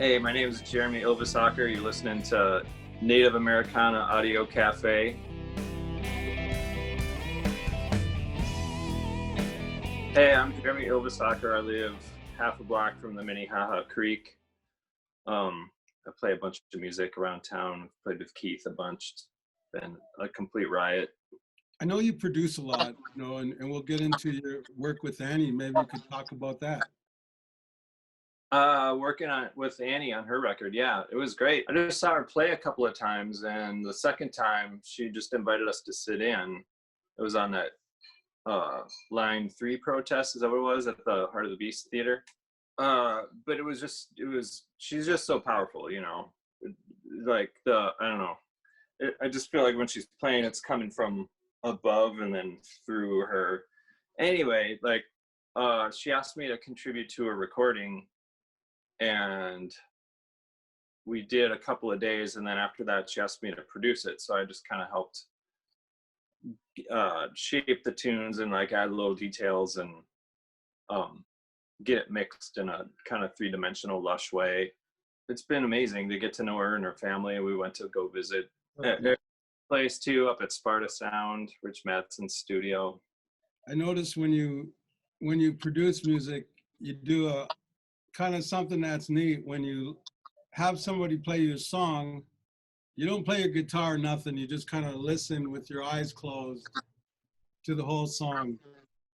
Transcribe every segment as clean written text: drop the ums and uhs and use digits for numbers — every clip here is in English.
Hey, my name is Jeremy Ylvisaker. You're listening to Native Americana Audio Cafe. Hey, I'm Jeremy Ylvisaker. I live half a block from the Minnehaha Creek. I play a bunch of music around town. I've played with Keith a bunch. It's been a complete riot. I know you produce a lot, and we'll get into your work with Annie. Maybe you could talk about that. Working with Annie on her record. Yeah, it was great. I just saw her play a couple of times, and the second time she just invited us to sit in. It was on that Line 3 protest, is that what it was, at the Heart of the Beast Theater. But she's just so powerful, like I don't know. I just feel like when she's playing, it's coming from above and then through her. Anyway, she asked me to contribute to a recording, and we did a couple of days, and then after that she asked me to produce it, so I just kind of helped shape the tunes and add little details and get it mixed in a kind of three-dimensional lush way. It's been amazing to get to know her and her family. We went to go visit a place too up at Sparta Sound, Rich Madsen's studio. I noticed when you produce music, you do a kind of something that's neat. When you have somebody play your song, you don't play your guitar, nothing. You just kind of listen with your eyes closed to the whole song.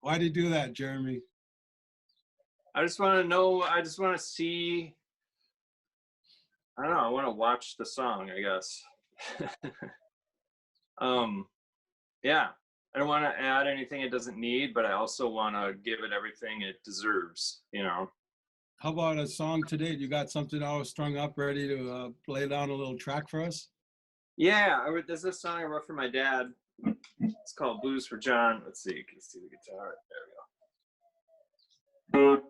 Why do you do that, Jeremy? I just want to know. I just want to see. I don't know. I want to watch the song, I guess. Yeah. I don't want to add anything it doesn't need, but I also want to give it everything it deserves, How about a song today? You got something all strung up, ready to lay down a little track for us? Yeah, there's this song I wrote for my dad. It's called Blues for John. Let's see, you can see the guitar. There we go.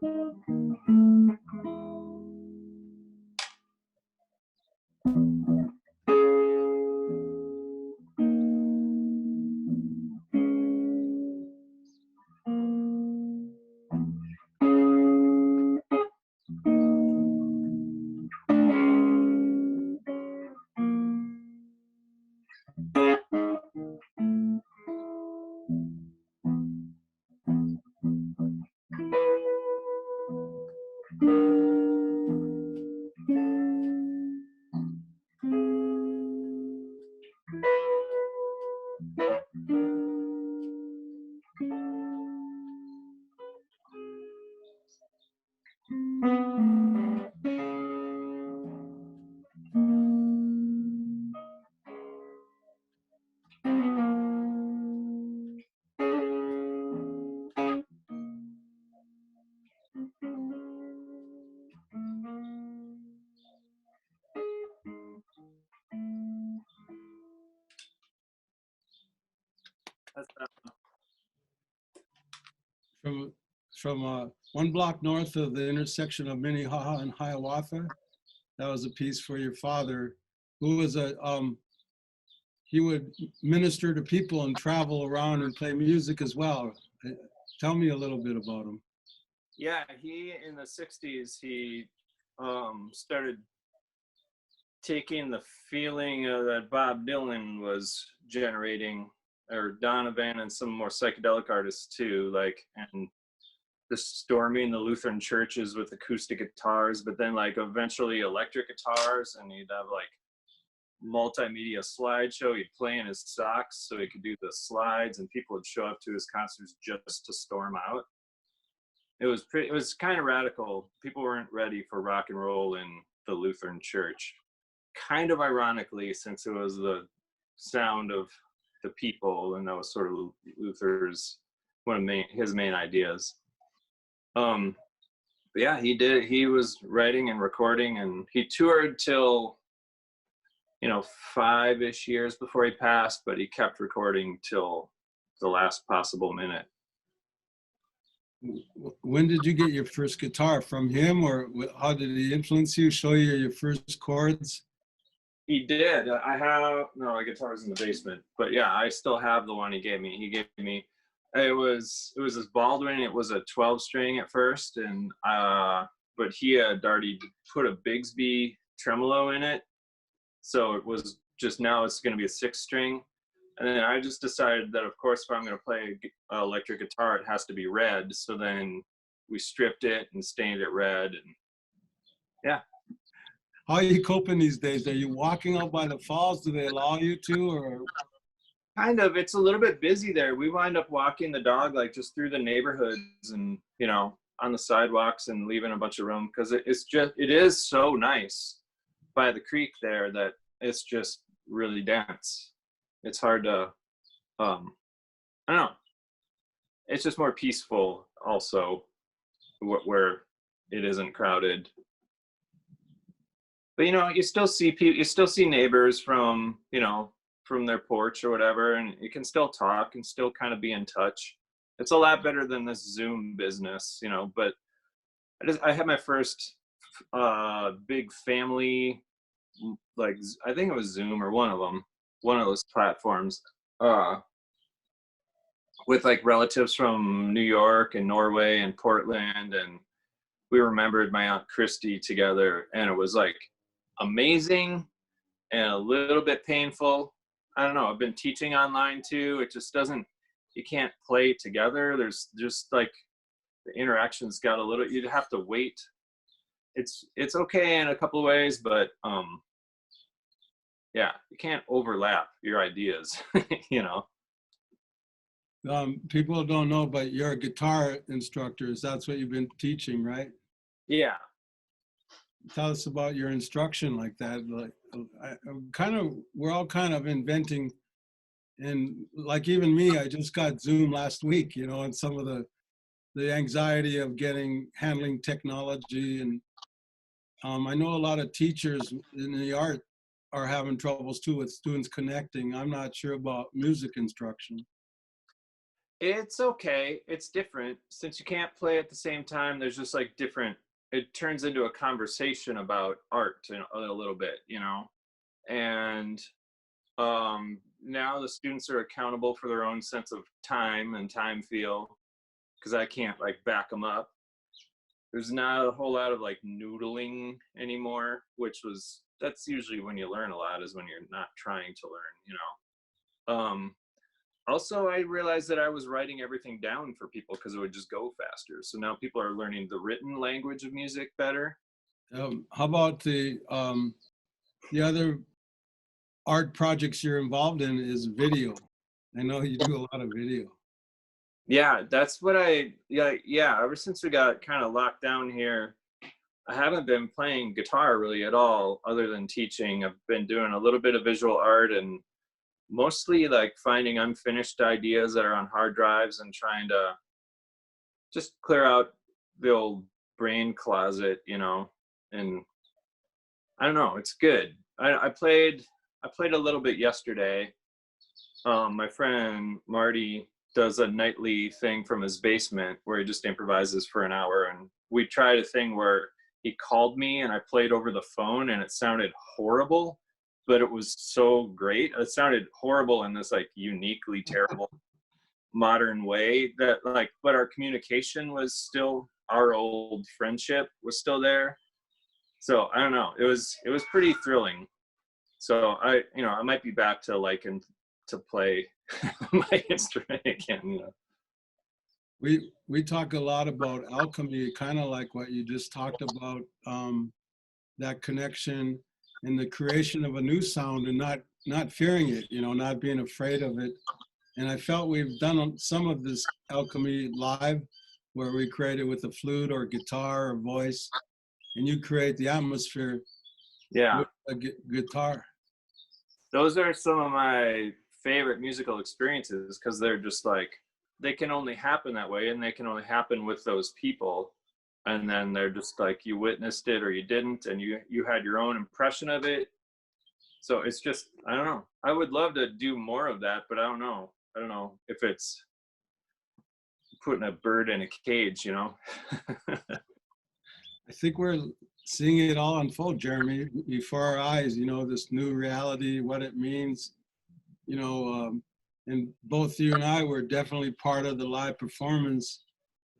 From one block north of the intersection of Minnehaha and Hiawatha. That was a piece for your father, who was he would minister to people and travel around and play music as well. Tell me a little bit about him. Yeah, he in the 60s, he started taking the feeling that Bob Dylan was generating, or Donovan and some more psychedelic artists too, and just storming the Lutheran churches with acoustic guitars, but then eventually electric guitars, and he'd have multimedia slideshow. He'd play in his socks so he could do the slides, and people would show up to his concerts just to storm out. It was kind of radical. People weren't ready for rock and roll in the Lutheran church. Kind of ironically, since it was the sound of the people, and that was sort of Luther's one of his main ideas. But yeah, he was writing and recording, and he toured till 5-ish years before he passed, but he kept recording till the last possible minute. When did you get your first guitar? From him, or how did he influence you, show you your first chords? He did. My guitar's in the basement, but yeah, I still have the one he gave me. It was this Baldwin. It was a 12 string at first, and but he had already put a Bigsby tremolo in it. So it was just, now it's going to be a 6-string. And then I just decided that, of course, if I'm going to play electric guitar, it has to be red. So then we stripped it and stained it red. And yeah. How are you coping these days? Are you walking out by the falls? Do they allow you to, or? Kind of. It's a little bit busy there. We wind up walking the dog like just through the neighborhoods and, you know, on the sidewalks and leaving a bunch of room, because it is so nice by the creek there that it's just really dense. It's hard to, I don't know. It's just more peaceful also where it isn't crowded. But, you know, you still see people, you still see neighbors from, you know, from their porch or whatever, and you can still talk and still kind of be in touch. It's a lot better than this Zoom business, you know. But I had my first big family, like, I think it was Zoom or one of those platforms, with like relatives from New York and Norway and Portland, and we remembered my Aunt Christy together, and it was like amazing and a little bit painful. I don't know. I've been teaching online too. It just doesn't, you can't play together. There's just like the interactions got a little, you'd have to wait. It's okay in a couple of ways, but yeah, you can't overlap your ideas, you know. People don't know, but you're a guitar instructor. That's what you've been teaching, right? Yeah. Tell us about your instruction like that. Like, we're all kind of inventing, and like even me, I just got Zoom last week, you know, and some of the anxiety of handling technology, and I know a lot of teachers in the art are having troubles too with students connecting. I'm not sure about music instruction. It's okay. It's different. Since you can't play at the same time, there's just like different, it turns into a conversation about art a little bit, you know. And now the students are accountable for their own sense of time and time feel, because I can't like back them up. There's not a whole lot of like noodling anymore, that's usually when you learn a lot, is when you're not trying to learn, you know. Also, I realized that I was writing everything down for people because it would just go faster. So now people are learning the written language of music better. How about the other art projects you're involved in is video? I know you do a lot of video. Yeah, that's what yeah, ever since we got kind of locked down here, I haven't been playing guitar really at all other than teaching. I've been doing a little bit of visual art and mostly like finding unfinished ideas that are on hard drives and trying to just clear out the old brain closet, you know. And I don't know, it's good. I played a little bit yesterday. My friend Marty does a nightly thing from his basement where he just improvises for an hour, and we tried a thing where he called me and I played over the phone, and it sounded horrible, but it was so great. It sounded horrible in this like uniquely terrible modern way that like, but our communication was still, our old friendship was still there. So I don't know, it was pretty thrilling. So I might be back to liking to play my instrument again, you know. We talk a lot about alchemy, kind of like what you just talked about, that connection and the creation of a new sound, and not fearing it, you know, not being afraid of it. And I felt we've done some of this alchemy live, where we create it with a flute or guitar or voice, and you create the atmosphere with a guitar. Those are some of my favorite musical experiences, because they're just like, they can only happen that way, and they can only happen with those people. And then they're just like, you witnessed it or you didn't, and you had your own impression of it. So it's just, I don't know. I would love to do more of that, but I don't know if it's putting a bird in a cage, you know. I think we're seeing it all unfold, Jeremy, before our eyes, you know, this new reality, what it means, you know, and both you and I were definitely part of the live performance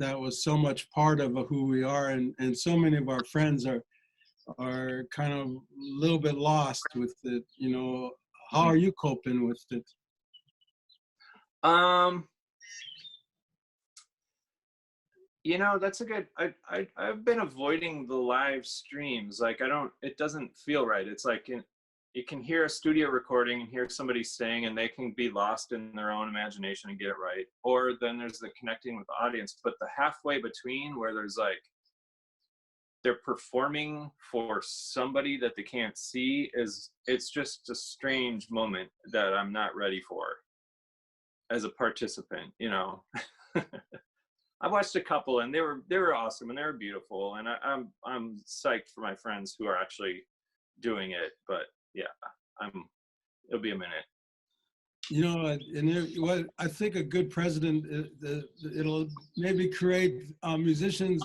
that was so much part of who we are, and so many of our friends are kind of a little bit lost with it. You know, how are you coping with it? You know, that's a good. I've been avoiding the live streams. Like, it doesn't feel right. It's like you can hear a studio recording and hear somebody sing, and they can be lost in their own imagination and get it right. Or then there's the connecting with the audience. But the halfway between, where there's like they're performing for somebody that they can't see, it's just a strange moment that I'm not ready for as a participant, you know. I watched a couple, and they were awesome, and they were beautiful, and I'm psyched for my friends who are actually doing it. But yeah, it'll be a minute. You know, and what I think a good president, it'll maybe create musicians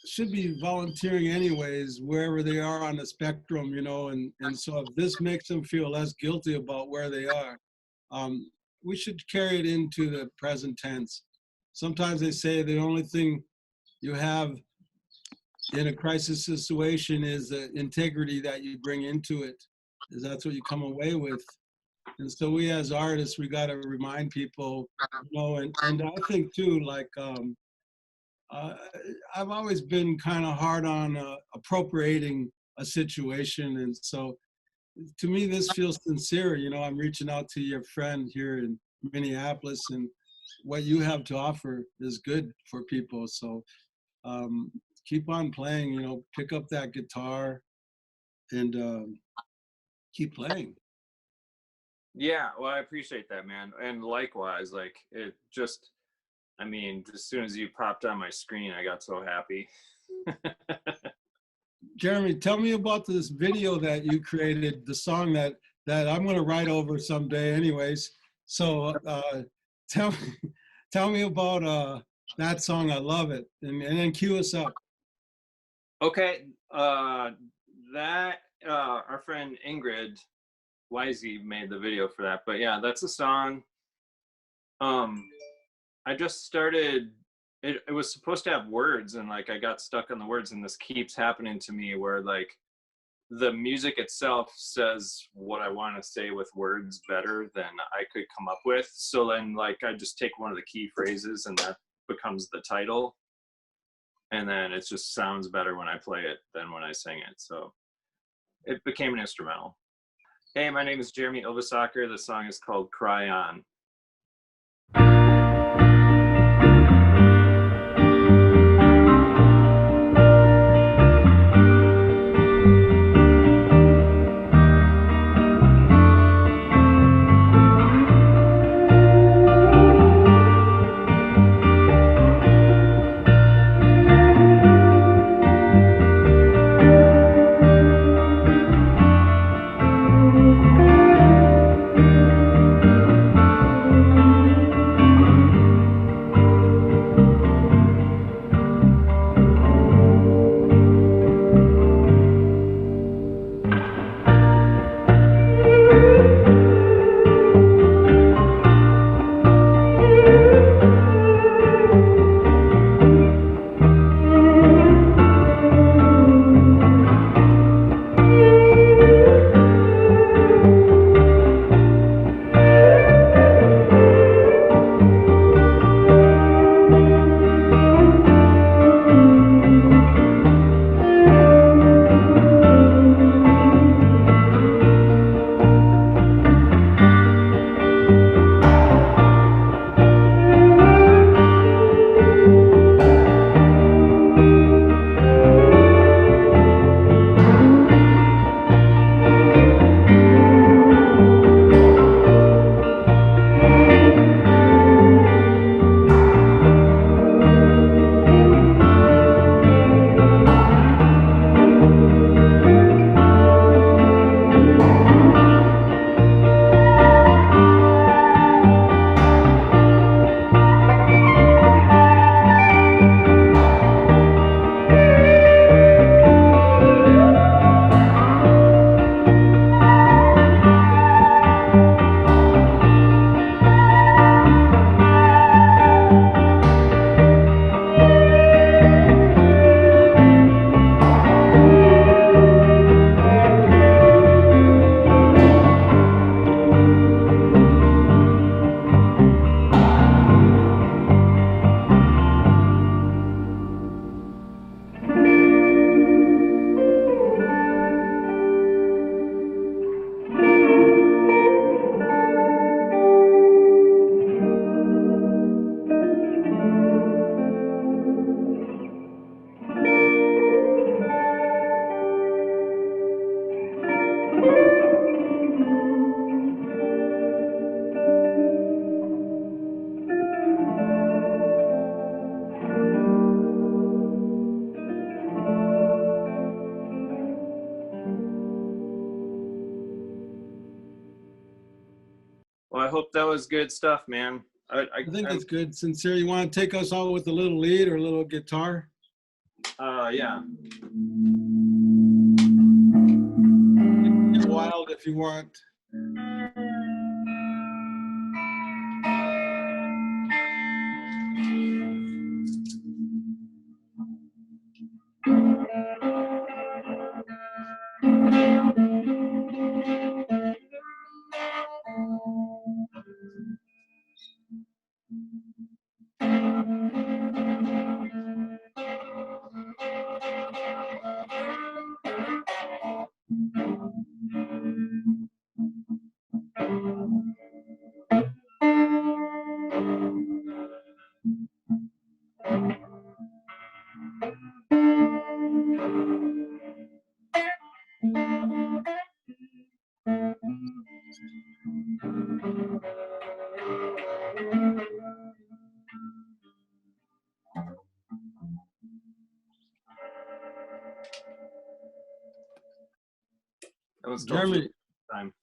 should be volunteering anyways, wherever they are on the spectrum, you know, and so if this makes them feel less guilty about where they are, we should carry it into the present tense. Sometimes they say the only thing you have in a crisis situation is the integrity that you bring into it, is that's what you come away with. And so we as artists, we got to remind people, you know, and I think too, like, I've always been kind of hard on appropriating a situation. And so to me, this feels sincere. You know, I'm reaching out to your friend here in Minneapolis, and what you have to offer is good for people. So keep on playing, you know, pick up that guitar and keep playing. Yeah, well, I appreciate that, man. And likewise, like, it just, I mean, as soon as you popped on my screen, I got so happy. Jeremy, tell me about this video that you created, the song that I'm going to write over someday anyways. So tell me about that song. I love it. And then cue us up. Okay, our friend Ingrid Wisey made the video for that. But yeah, that's a song. I just started, it was supposed to have words, and like I got stuck on the words, and this keeps happening to me where like the music itself says what I want to say with words better than I could come up with. So then like I just take one of the key phrases, and that becomes the title. And then it just sounds better when I play it than when I sing it. So it became an instrumental. Hey, my name is Jeremy Ylvisaker. The song is called Cry On. was good stuff, man. I think it's good. Sincere, you want to take us all with a little lead or a little guitar? Yeah. Get wild if you want. That was Jeremy, time.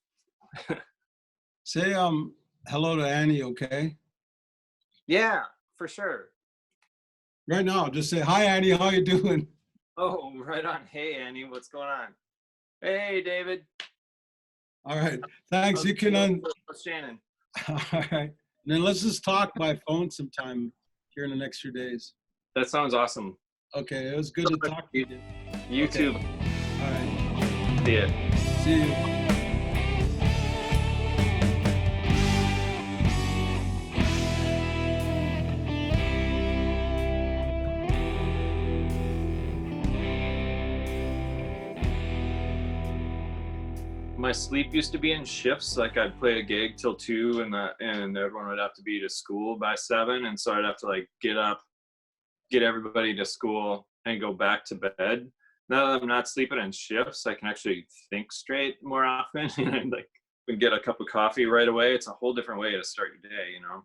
say hello to Annie, okay? Yeah, for sure. Right now, just say, hi, Annie, how you doing? Oh, right on. Hey, Annie, what's going on? Hey, David. All right, thanks. You can, Shannon. all right. Then let's just talk by phone sometime here in the next few days. That sounds awesome. Okay, it was good to talk to you. YouTube. Okay. All right. See ya. See you. My sleep used to be in shifts. Like I'd play a gig till 2 and everyone would have to be to school by 7. And so I'd have to like get up, get everybody to school and go back to bed. Now that I'm not sleeping in shifts, I can actually think straight more often and like get a cup of coffee right away. It's a whole different way to start your day, you know?